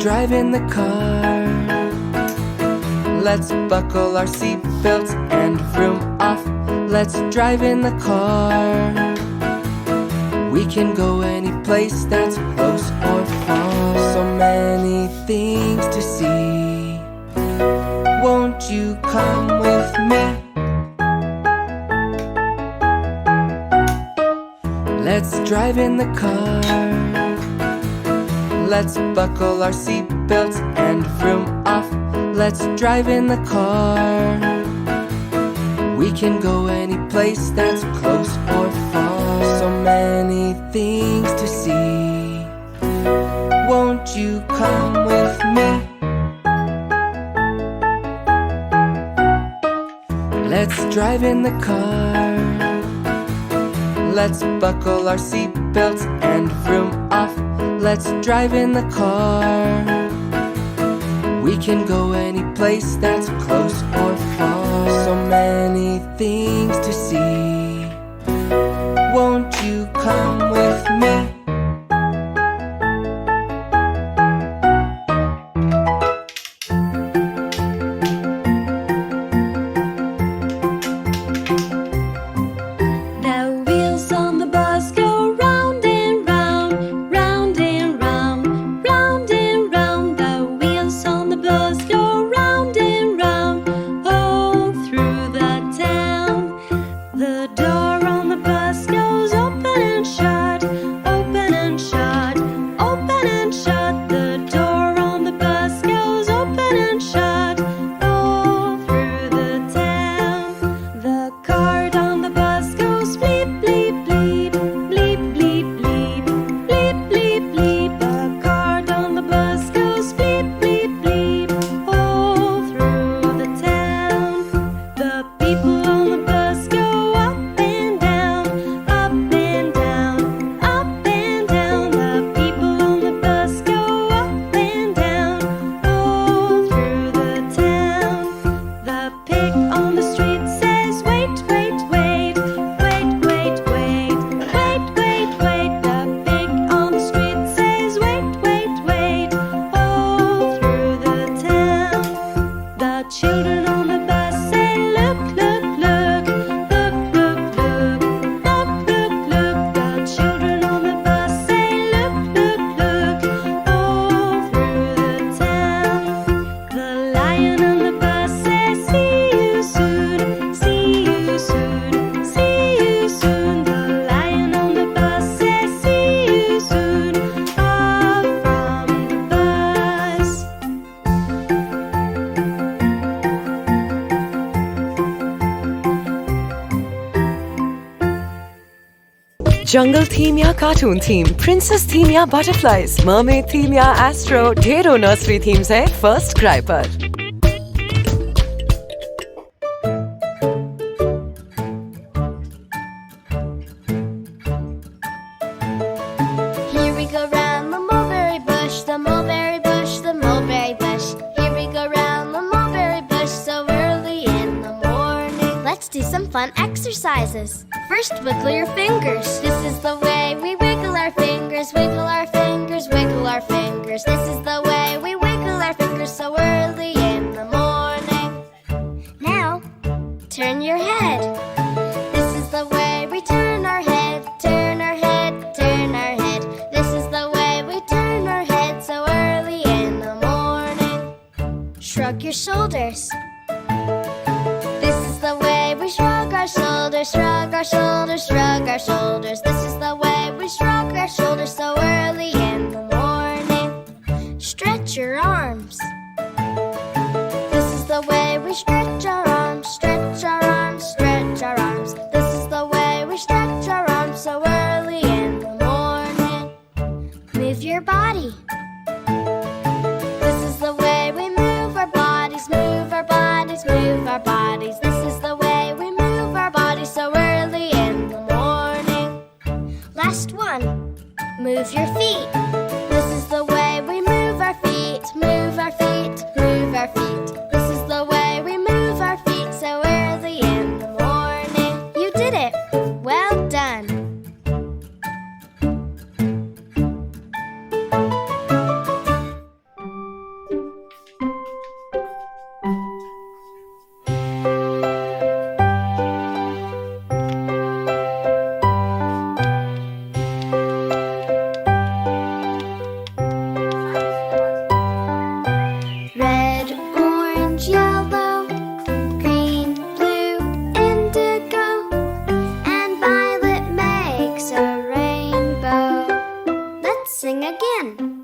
drive in the car. Let's buckle our seatbelts and vroom off. Let's drive in the car. We can go any place that's close or far. So many things to see. Won't you come with me? Let's drive in the car. Let's buckle our seatbelts and vroom off. Let's drive in the car. We can go any place that's close or far. So many things to see. Won't you come with me? Let's drive in the car. Let's buckle our seatbelts and vroom off. Let's drive in the car. We can go any place that's close or far. So many things to see. Won't you come with me? Jungle theme या cartoon theme, princess theme या butterflies, mermaid theme या astro, ढेरों nursery themes है first cry पर। Here we go round the mulberry bush, the mulberry bush, the mulberry bush. Here we go round the mulberry bush so early in the morning. Let's do some fun exercises. First, wiggle your fingers. This is the way we wiggle our fingers. Wiggle our fingers, wiggle our fingers. This is the way we wiggle our fingers so early in the morning. Now, turn your head. This is the way we turn our head. Turn our head, turn our head. This is the way we turn our head so early in the morning. Shrug your shoulders. This is the way we shrug our shoulders. Shrug our shoulders, shrug our shoulders. This is the way we shrug our shoulders so early in the morning. Stretch your arms. This is the way we stretch our arms. Stretch our arms, stretch our arms. This is the way we stretch our arms so early in the morning. Move your body. This is the way we move our bodies. Move our bodies, move our bodies. This is the way we move our bodies so early in the morning. Last one. Move your feet. This is the way we move our feet. Move our feet, move our feet. This is the way we move our feet so early in the morning. You did it. Well done. Let's sing again.